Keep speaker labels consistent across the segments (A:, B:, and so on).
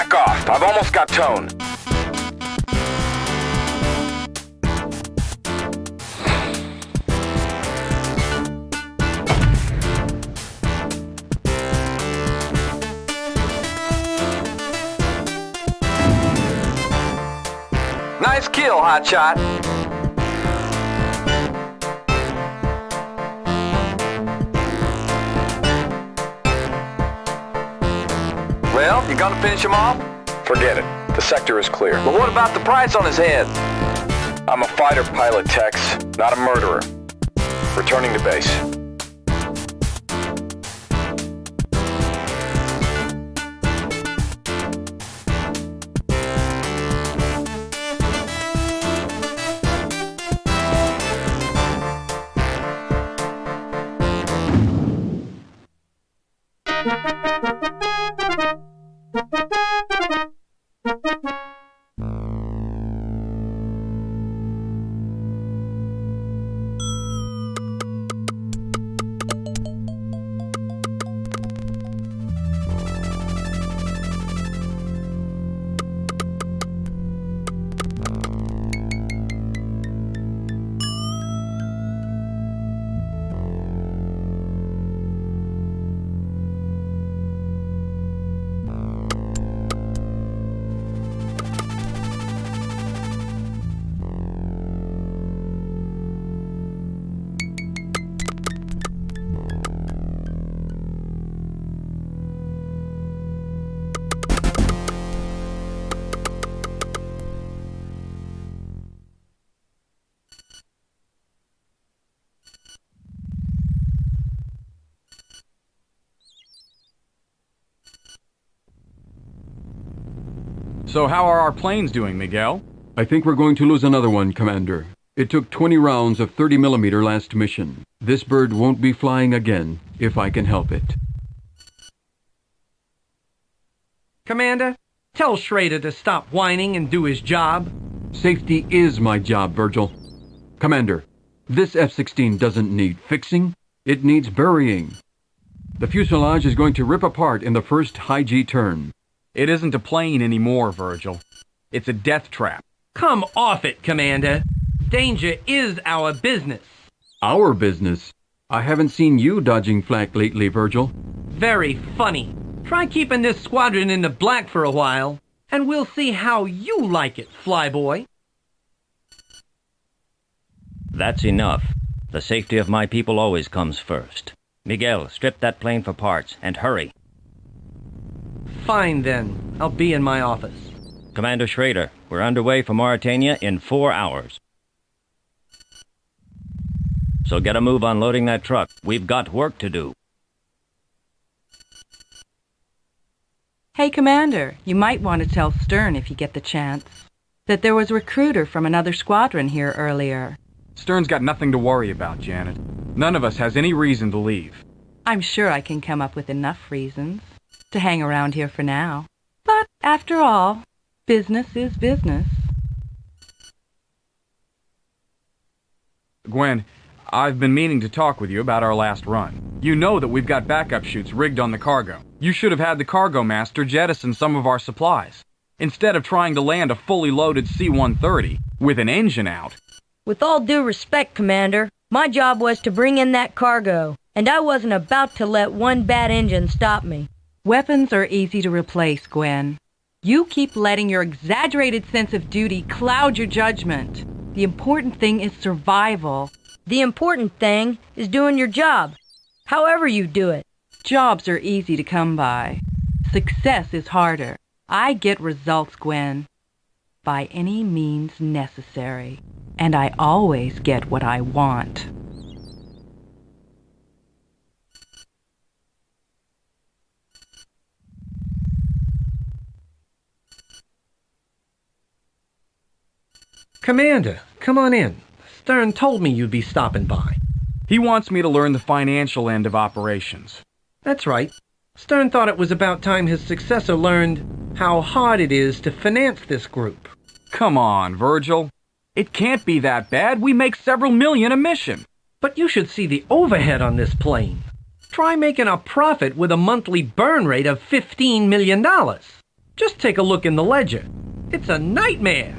A: Back off. I've almost got tone.
B: Nice kill, hotshot. Well, you gonna finish him off?
A: Forget it. The sector is clear.
B: But what about the price on his head?
A: I'm a fighter pilot, Tex, not a murderer. Returning to base.
C: So how are our planes doing, Miguel?
D: I think we're going to lose another one, Commander. It took 20 rounds of 30mm last mission. This bird won't be flying again, if I can help it.
E: Commander, tell Schrader to stop whining and do his job.
D: Safety is my job, Virgil. Commander, this F-16 doesn't need fixing. It needs burying. The fuselage is going to rip apart in the first high G turn.
C: It isn't a plane anymore, Virgil. It's a death trap.
E: Come off it, Commander. Danger is our business.
D: Our business? I haven't seen you dodging flak lately, Virgil.
E: Very funny. Try keeping this squadron in the black for a while, and we'll see how you like it, flyboy.
F: That's enough. The safety of my people always comes first. Miguel, strip that plane for parts, and hurry.
E: Fine then. I'll be in my office.
F: Commander Schrader, we're underway for Mauritania in 4 hours. So get a move on loading that truck. We've got work to do.
G: Hey, Commander, you might want to tell Stern, if you get the chance, that there was a recruiter from another squadron here earlier.
C: Stern's got nothing to worry about, Janet. None of us has any reason to leave.
G: I'm sure I can come up with enough reasons to hang around here for now. But after all, business is business.
C: Gwen, I've been meaning to talk with you about our last run. You know that we've got backup chutes rigged on the cargo. You should have had the cargo master jettison some of our supplies, instead of trying to land a fully loaded C-130 with an engine out.
H: With all due respect, Commander, my job was to bring in that cargo, and I wasn't about to let one bad engine stop me.
G: Weapons are easy to replace, Gwen. You keep letting your exaggerated sense of duty cloud your judgment. The important thing is survival.
H: The important thing is doing your job, however you do it.
G: Jobs are easy to come by. Success is harder. I get results, Gwen, by any means necessary. And I always get what I want.
E: Commander, come on in. Stern told me you'd be stopping by.
C: He wants me to learn the financial end of operations.
E: That's right. Stern thought it was about time his successor learned how hard it is to finance this group.
C: Come on, Virgil. It can't be that bad. We make several million a mission.
E: But you should see the overhead on this plane. Try making a profit with a monthly burn rate of $15 million. Just take a look in the ledger. It's a nightmare.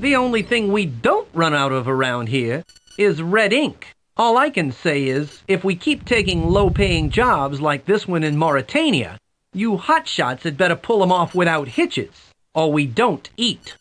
E: The only thing we don't run out of around here is red ink. All I can say is, if we keep taking low-paying jobs like this one in Mauritania, you hotshots had better pull them off without hitches, or we don't eat.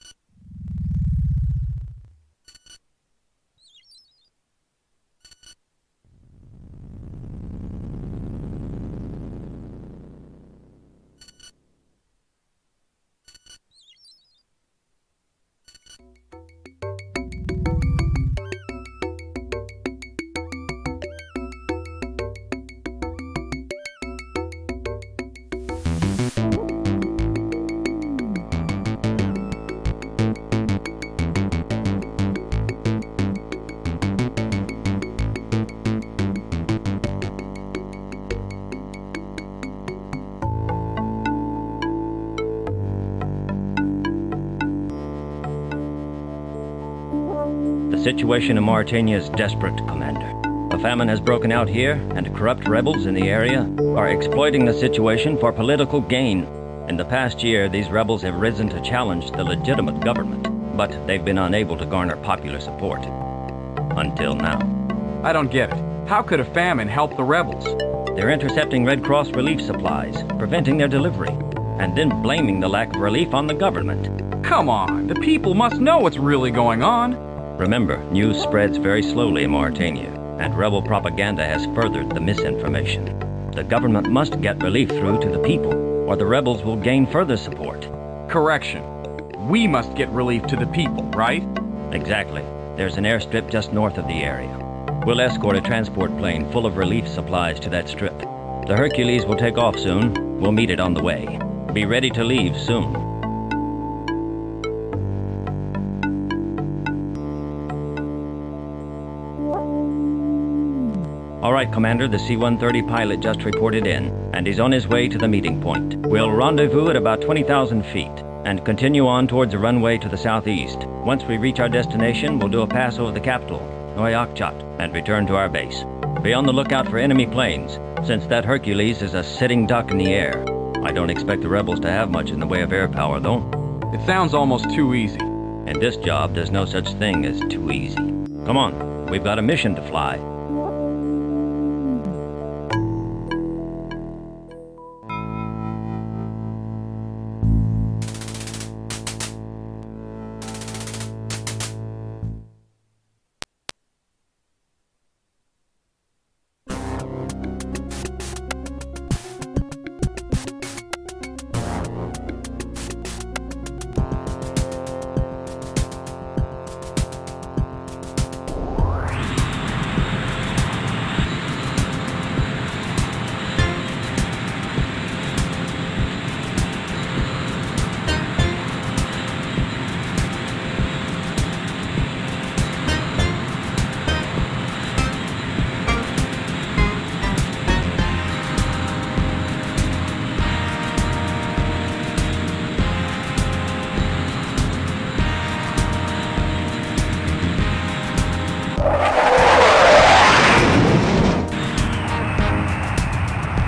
F: The situation in Mauritania is desperate, Commander. A famine has broken out here, and corrupt rebels in the area are exploiting the situation for political gain. In the past year, these rebels have risen to challenge the legitimate government, but they've been unable to garner popular support. Until now.
C: I don't get it. How could a famine help the rebels?
F: They're intercepting Red Cross relief supplies, preventing their delivery, and then blaming the lack of relief on the government.
C: Come on, the people must know what's really going on.
F: Remember, news spreads very slowly in Mauritania, and rebel propaganda has furthered the misinformation. The government must get relief through to the people, or the rebels will gain further support.
C: Correction. We must get relief to the people, right?
F: Exactly. There's an airstrip just north of the area. We'll escort a transport plane full of relief supplies to that strip. The Hercules will take off soon. We'll meet it on the way. Be ready to leave soon. All right, Commander, the C-130 pilot just reported in, and he's on his way to the meeting point. We'll rendezvous at about 20,000 feet, and continue on towards the runway to the southeast. Once we reach our destination, we'll do a pass over the capital, Rockchopper, and return to our base. Be on the lookout for enemy planes, since that Hercules is a sitting duck in the air. I don't expect the rebels to have much in the way of air power, though.
C: It sounds almost too easy.
F: In this job, there's no such thing as too easy. Come on, we've got a mission to fly.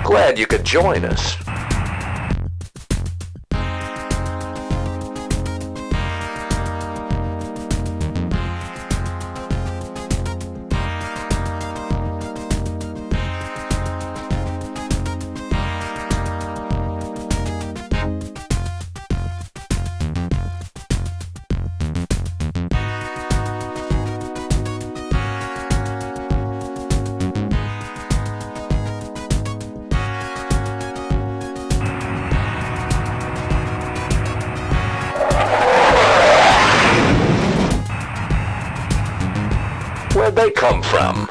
B: Glad you could join us. Where'd they come from?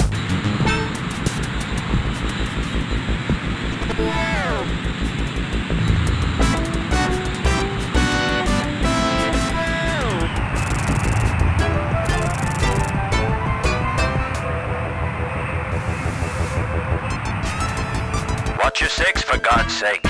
A: Watch your six, for God's sake.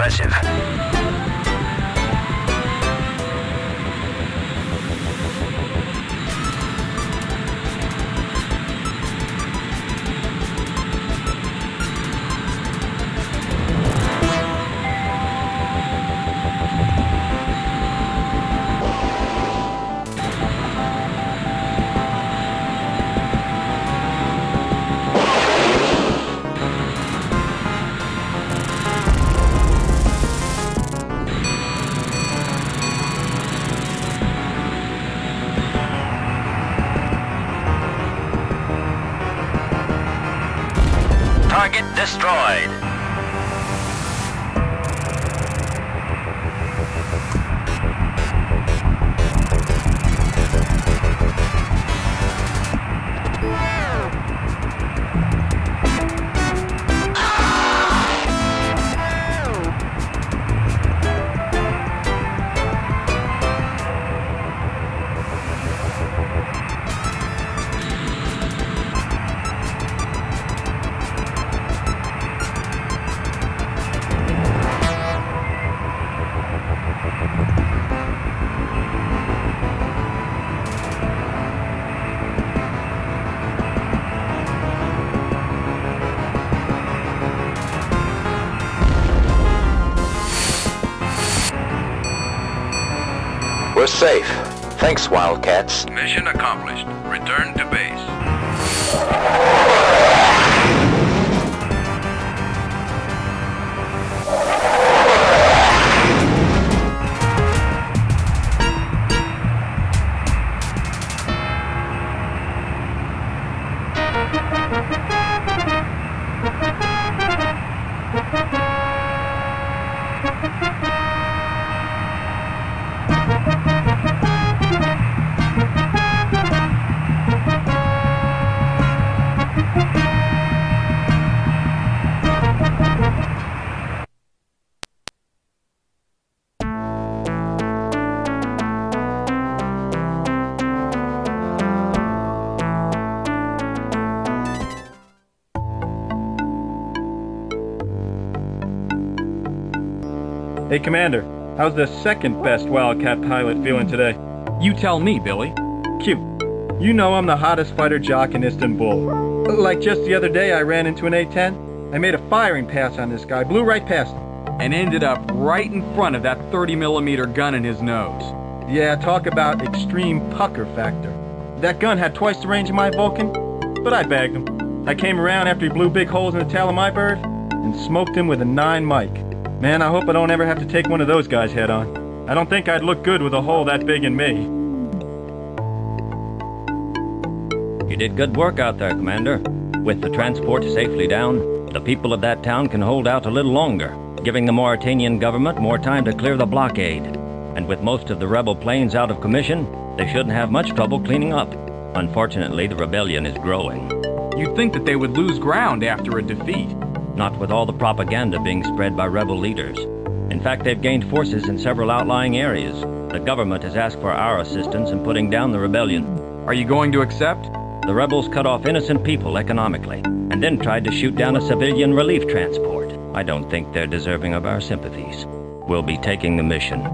B: impressive. Target destroyed. We're safe. Thanks, Wildcats.
C: Mission accomplished. Return to base.
I: Hey, Commander, how's the second best Wildcat pilot feeling today?
C: You tell me, Billy.
I: Cute. You know I'm the hottest fighter jock in Istanbul. Like just the other day I ran into an A-10. I made a firing pass on this guy, blew right past him.
C: And ended up right in front of that 30mm gun in his nose.
I: Yeah, talk about extreme pucker factor. That gun had twice the range of my Vulcan, but I bagged him. I came around after he blew big holes in the tail of my bird and smoked him with a 9 mic. Man, I hope I don't ever have to take one of those guys head on. I don't think I'd look good with a hole that big in me.
F: You did good work out there, Commander. With the transport safely down, the people of that town can hold out a little longer, giving the Mauritanian government more time to clear the blockade. And with most of the rebel planes out of commission, they shouldn't have much trouble cleaning up. Unfortunately, the rebellion is growing.
C: You'd think that they would lose ground after a defeat.
F: Not with all the propaganda being spread by rebel leaders. In fact, they've gained forces in several outlying areas. The government has asked for our assistance in putting down the rebellion.
C: Are you going to accept?
F: The rebels cut off innocent people economically, and then tried to shoot down a civilian relief transport. I don't think they're deserving of our sympathies. We'll be taking the mission.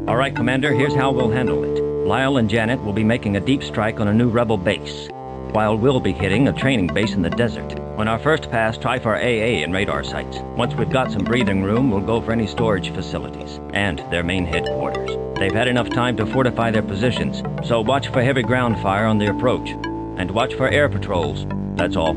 F: All right, Commander, here's how we'll handle it. Lyle and Janet will be making a deep strike on a new rebel base, while we'll be hitting a training base in the desert. On our first pass, try for AA and radar sites. Once we've got some breathing room, we'll go for any storage facilities and their main headquarters. They've had enough time to fortify their positions, so watch for heavy ground fire on the approach. And watch for air patrols. That's all.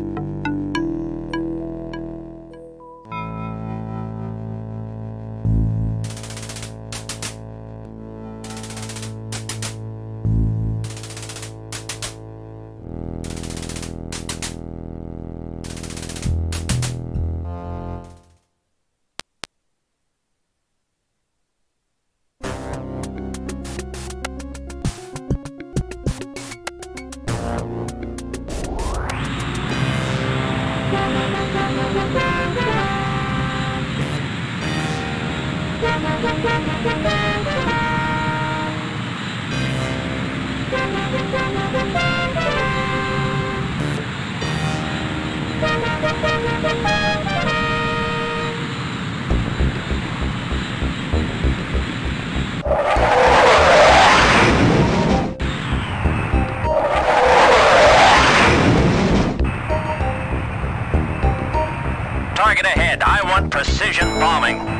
B: Target ahead. I want precision bombing.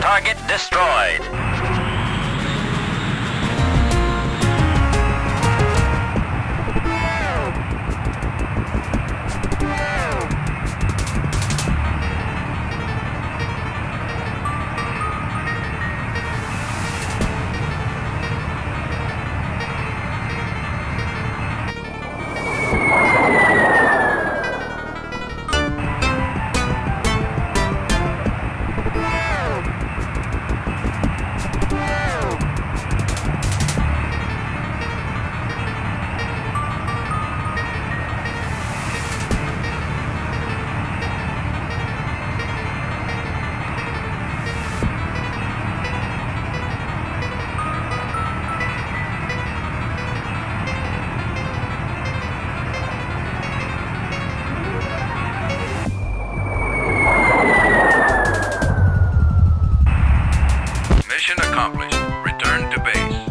B: Target destroyed.
A: Mission accomplished. Return to base.